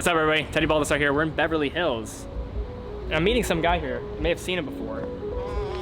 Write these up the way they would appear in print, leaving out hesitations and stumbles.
What's up, everybody? Teddy Baldassarre here. We're in Beverly Hills. And I'm meeting some guy here. You may have seen him before.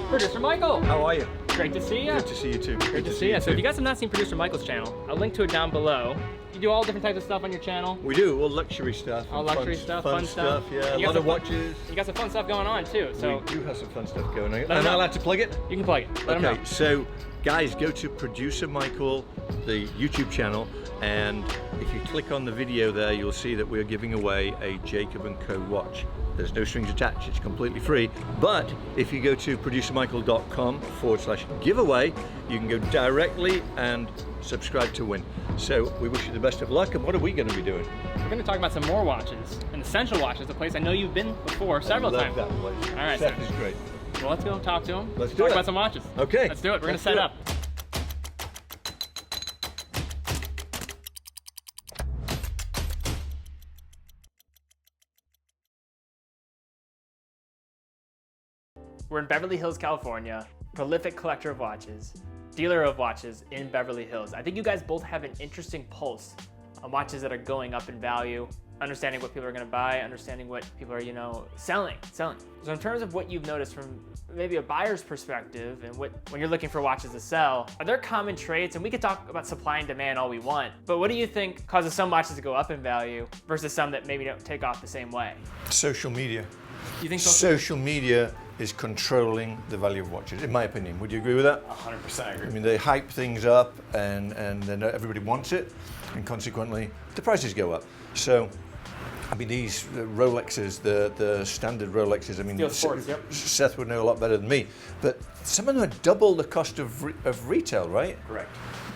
Producer Michael! How are you? Great to see you. Good to see you too. Great to see you. So if you guys have not seen Producer Michael's channel, I'll link to it down below. You do all different types of stuff on your channel. We do, all luxury stuff. All luxury stuff, fun stuff. Yeah, a lot of watches. You got some fun stuff going on too. So we do have some fun stuff going on. Am I know. allowed to plug it? You can plug it. Let him know. Okay, so guys, go to Producer Michael, the YouTube channel, and if you click on the video there, you'll see that we're giving away a Jacob & Co. watch. There's no strings attached, it's completely free. But if you go to producermichael.com/giveaway, you can go directly and subscribe to win. So we wish you the best of luck. And what are we going to be doing? We're going to talk about some more watches. And Essential Watches, a place I know you've been before several times. I love that place. All right, Seth so is great. well, let's go talk to him. Let's talk do it. about some watches. Okay. Let's do it. We're going to set up. We're in Beverly Hills, California, prolific collector of watches, dealer of watches in Beverly Hills. I think you guys both have an interesting pulse on watches that are going up in value, understanding what people are gonna buy, understanding what people are, selling. So in terms of what you've noticed from maybe a buyer's perspective and when you're looking for watches to sell, are there common traits? And we could talk about supply and demand all we want, but what do you think causes some watches to go up in value versus some that maybe don't take off the same way? Social media. You think social media is controlling the value of watches, in my opinion. Would you agree with that? 100% agree. I mean, they hype things up and then everybody wants it, and consequently, the prices go up. So, I mean, these Rolexes, the standard Rolexes, I mean, Steel Sports, yep. Seth would know a lot better than me, but some of them are double the cost of retail, right? Correct.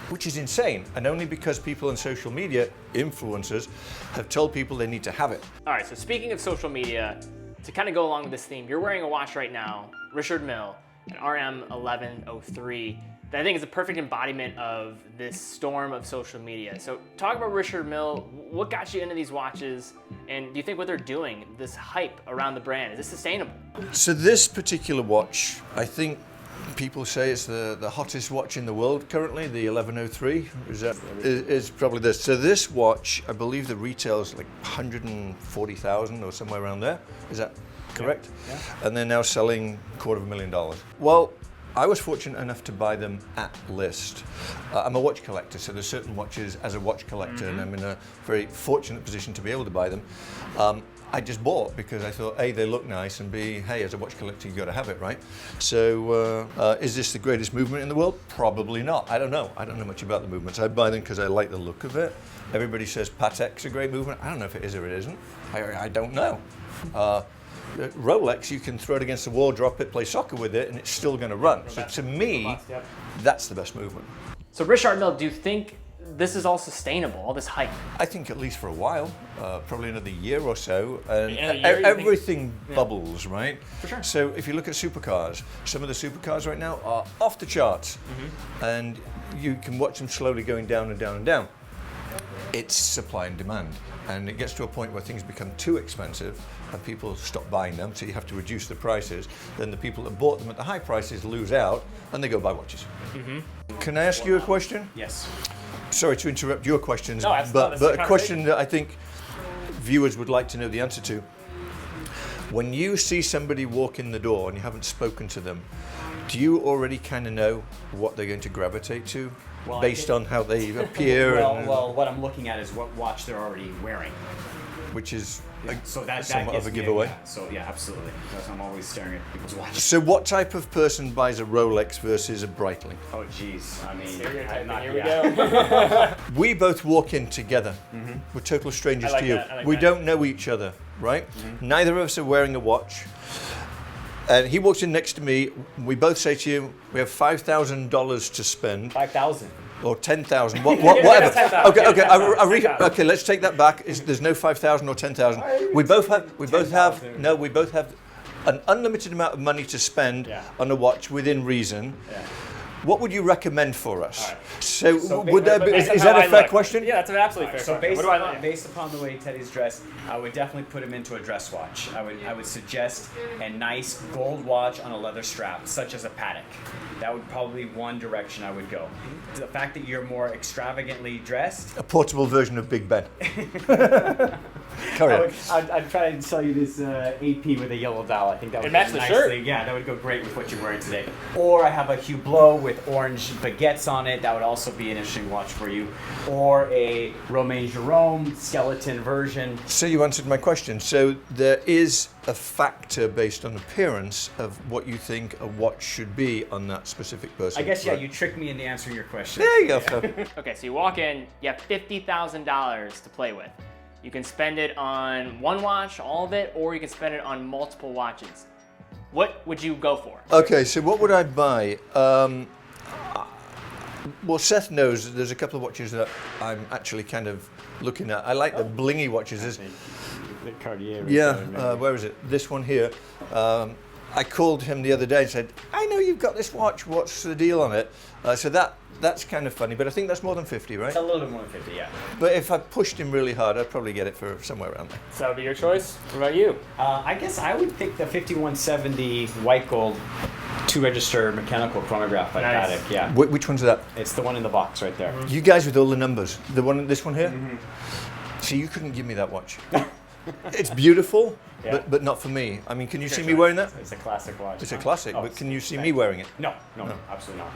Which is insane, and only because people on social media, influencers, have told people they need to have it. All right, so speaking of social media, to kind of go along with this theme, you're wearing a watch right now, Richard Mille, an RM1103, that I think is a perfect embodiment of this storm of social media. So talk about Richard Mille, what got you into these watches, and do you think what they're doing, this hype around the brand, is this sustainable? So this particular watch, I think people say it's the hottest watch in the world currently, the 1103, is probably this. So this watch, I believe the retail is like 140,000 or somewhere around there. Is that correct? Yeah. And they're now selling $250,000. Well, I was fortunate enough to buy them at list. I'm a watch collector, so there's certain watches as a watch collector, and I'm in a very fortunate position to be able to buy them. I just bought because I thought, A, they look nice, and B, hey, as a watch collector, you've got to have it, right? So is this the greatest movement in the world? Probably not. I don't know. I don't know much about the movements. I buy them because I like the look of it. Everybody says Patek's a great movement. I don't know if it is or it isn't. I don't know. Rolex, you can throw it against the wall, drop it, play soccer with it, and it's still going to run. So to me, that's the best movement. So Richard Mille, do you think this is all sustainable, all this hype? I think at least for a while, probably another year or so, and everything bubbles, right? For sure. So if you look at supercars, some of the supercars right now are off the charts, and you can watch them slowly going down and down and down. It's supply and demand, and it gets to a point where things become too expensive and people stop buying them, so you have to reduce the prices. Then the people that bought them at the high prices lose out, and they go buy watches. Can I ask you a question? Yes. Sorry to interrupt your questions, No, but a question that I think viewers would like to know the answer to. When you see somebody walk in the door and you haven't spoken to them, do you already kind of know what they're going to gravitate to based on how they appear? Well, what I'm looking at is what watch they're already wearing. Which is that somewhat gives of a me giveaway. So yeah, absolutely. Because I'm always staring at people's watches. So what type of person buys a Rolex versus a Breitling? Oh geez, I mean, Here we go. We both walk in together. We're total strangers I like to you. that, I like We that. don't know each other, right? Neither of us are wearing a watch. And he walks in next to me. We both say to you, we have $5,000 to spend. 5,000. Or 10,000, whatever. 10,000. Okay, let's take that back. There's no 5,000 or 10,000. We both have an unlimited amount of money to spend on a watch within reason. What would you recommend for us? Right. So would that be, is that a fair question? Yeah, that's an absolutely fair So question. What do I like? based upon the way Teddy's dressed, I would definitely put him into a dress watch. I would suggest a nice gold watch on a leather strap, such as a Patek. That would probably be one direction I would go. The fact that you're more extravagantly dressed. A portable version of Big Ben. Carry on. I'd try to sell you this AP with a yellow dial. I think that would It matched go the nicely. shirt. Yeah, that would go great with what you're wearing today. Or I have a Hublot with orange baguettes on it. That would also be an interesting watch for you. Or a Romain Jerome skeleton version. So you answered my question. So there is a factor based on appearance of what you think a watch should be on that specific person. I guess, yeah, Right. you tricked me into answering your question. There you go, Phil. Okay, so you walk in, you have $50,000 to play with. You can spend it on one watch, all of it, or you can spend it on multiple watches. What would you go for? Okay, so what would I buy? Well, Seth knows that there's a couple of watches that I'm actually kind of looking at. I like the blingy watches. The Cartier. Where is it? This one here. I called him the other day and said, I know you've got this watch. What's the deal on it? So that's kind of funny, but I think that's more than 50, right? It's a little bit more than 50, yeah. But if I pushed him really hard, I'd probably get it for somewhere around there. So that would be your choice. What about you? I guess I would pick the 5170 white gold 2-register mechanical chronograph by Nice. Patek. Yeah, Which one's that? it's the one in the box right there. You guys with all the numbers. This one here? See, you couldn't give me that watch. It's beautiful, Yeah. but not for me. I mean, can you see me wearing that? It's a classic watch. It's a classic, Oh, but can you see me wearing it? No, absolutely not.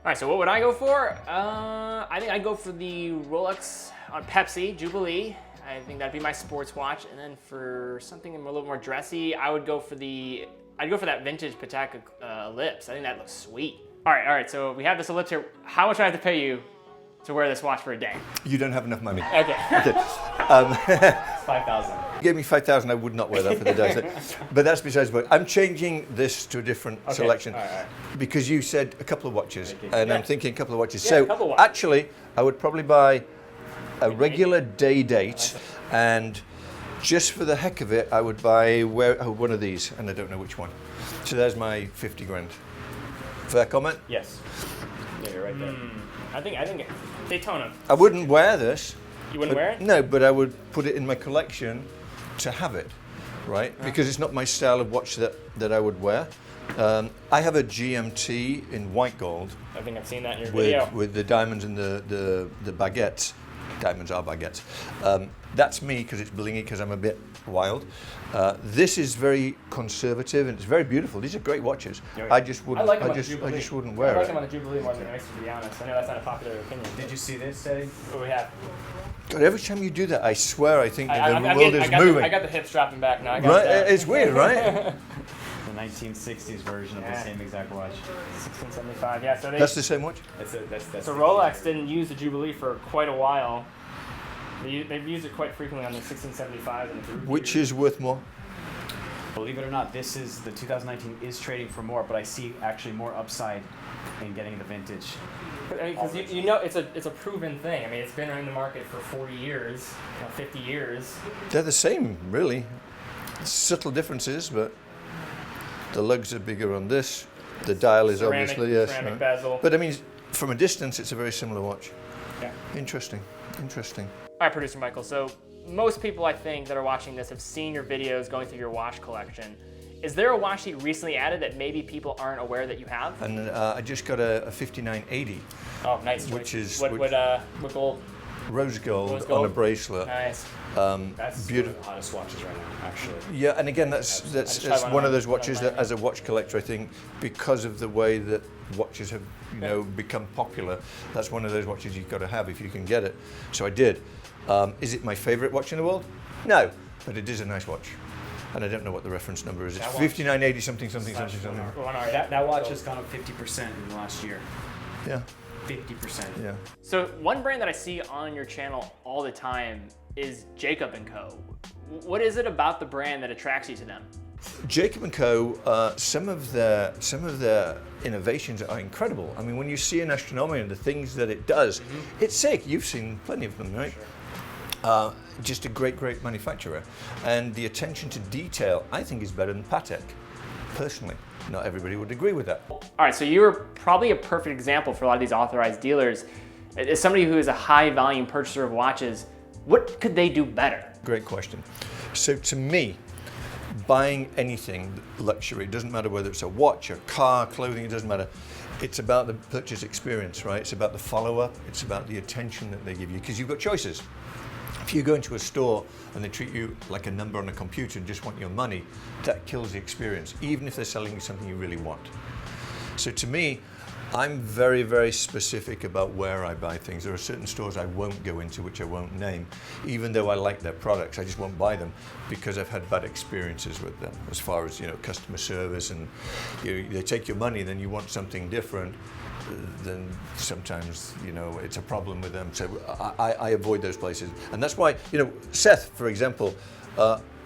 All right, so what would I go for? I think I'd go for the Rolex on Pepsi Jubilee. I think that'd be my sports watch. And then for something a little more dressy, I'd go for that vintage Patek ellipse. I think that looks sweet. All right, so we have this ellipse here. How much do I have to pay you to wear this watch for a day? You don't have enough money. Okay. 5,000. You gave me 5,000, I would not wear that for the day. But that's besides the point. I'm changing this to a different selection all right. because you said a couple of watches, Okay. and Yeah. I'm thinking a couple of watches. Yeah, a So couple watches. actually, I would probably buy a regular day date, and just for the heck of it, I would buy one of these, and I don't know which one. So there's my 50 grand. Fair comment? Yes. Yeah, you're right there. I think Daytona. I wouldn't wear this. You wouldn't but- wear it? No, but I would put it in my collection to have it, right? Because it's not my style of watch that I would wear. I have a GMT in white gold I think I've seen that in your video. with the diamonds and the baguettes. Diamonds are baguettes. That's me because it's blingy because I'm a bit wild. This is very conservative and it's very beautiful. These are great watches. Yeah. I just wouldn't. I like them I on the just Jubilee. wouldn't I wear like it. them on the Jubilee more than the Oyster, to be honest. I know that's not a popular opinion. Did you see this, Teddy? What do we have? God, every time you do that, I swear I think that I'm the world getting- is moving. I got the hip strapping back now. I got Right? that. It's weird, right? The 1960s version of the Yeah. same exact watch. 1675. Yeah. So That's the same watch. That's So Rolex didn't use the Jubilee for quite a while. They've used it quite frequently on the 1675 and the Ruby. Which is worth more? Believe it or not, the 2019 is trading for more, but I see actually more upside in getting the vintage. Because you know it's a proven thing. I mean, it's been in the market for 40 years, 50 years. They're the same, really. Subtle differences, but the lugs are bigger on this. The dial is Ceramic- obviously, yes. ceramic right. bezel. But I mean, from a distance, it's a very similar watch. Yeah. Interesting. All right, producer Michael. So most people I think that are watching this have seen your videos going through your watch collection. Is there a watch that you recently added that maybe people aren't aware that you have? And I just got a 5980 Oh, nice. Which is- what which- gold? rose gold, Rose on gold? a bracelet. Nice. That's Beautiful. one of the hottest watches right now, actually. Yeah, and again, that's just tried one one on- of those one on watches mine. that, as a watch collector, I think, because of the way that watches have, become popular, that's one of those watches you've got to have if you can get it. So I did. Is it my favorite watch in the world? No, but it is a nice watch. And I don't know what the reference number is. It's That watch- 5980 something. That watch has gone up 50% in the last year. Yeah, 50%. yeah. So one brand that I see on your channel all the time is Jacob & Co. What is it about the brand that attracts you to them? Jacob & Co. Some of their innovations are incredible. I mean, when you see an astronomy and the things that it does, it's sick. You've seen plenty of them, right? Just a great manufacturer, and the attention to detail I think is better than Patek. Personally, not everybody would agree with that. All right, so you're probably a perfect example for a lot of these authorized dealers. As somebody who is a high volume purchaser of watches, what could they do better? Great question. So to me, buying anything luxury, it doesn't matter whether it's a watch, a car, clothing, it doesn't matter. It's about the purchase experience, right? It's about the follow-up. It's about the attention that they give you, because you've got choices. If you go into a store and they treat you like a number on a computer and just want your money, that kills the experience, even if they're selling you something you really want. So to me, I'm very, very specific about where I buy things. There are certain stores I won't go into, which I won't name, even though I like their products. I just won't buy them because I've had bad experiences with them as far as, customer service, and they take your money, then you want something different. Then sometimes, it's a problem with them. So I avoid those places. And that's why, Seth, for example,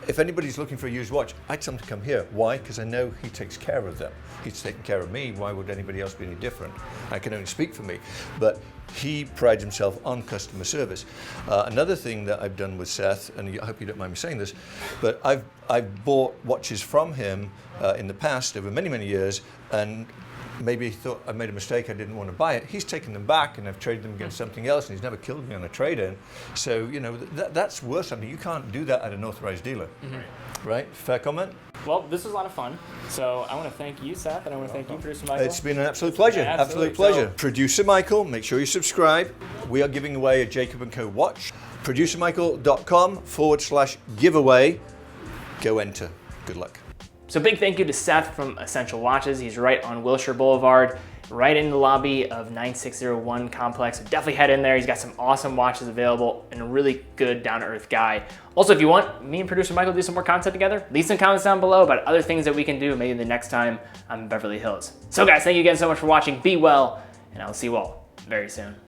if anybody's looking for a used watch, I'd tell them to come here. Why? Because I know he takes care of them. He's taking care of me. Why would anybody else be any different? I can only speak for me. But he prides himself on customer service. Another thing that I've done with Seth, and I hope you don't mind me saying this, but I've bought watches from him in the past over many, many years, and maybe he thought I made a mistake, I didn't want to buy it. He's taken them back and I've traded them against something else, and he's never killed me on a trade-in. So, that's worth something. You can't do that at an authorized dealer, right? Fair comment? Well, this was a lot of fun. So I want to thank you, Seth, and I want to thank you, Producer Michael. It's been an absolute pleasure. Yeah, absolute pleasure. Producer Michael, make sure you subscribe. We are giving away a Jacob & Co. watch. ProducerMichael.com/giveaway. Go enter. Good luck. So big thank you to Seth from Essential Watches. He's right on Wilshire Boulevard, right in the lobby of 9601 Complex. So definitely head in there. He's got some awesome watches available and a really good down-to-earth guy. Also, if you want me and Producer Michael to do some more content together, leave some comments down below about other things that we can do maybe the next time I'm in Beverly Hills. So guys, thank you again so much for watching. Be well, and I'll see you all very soon.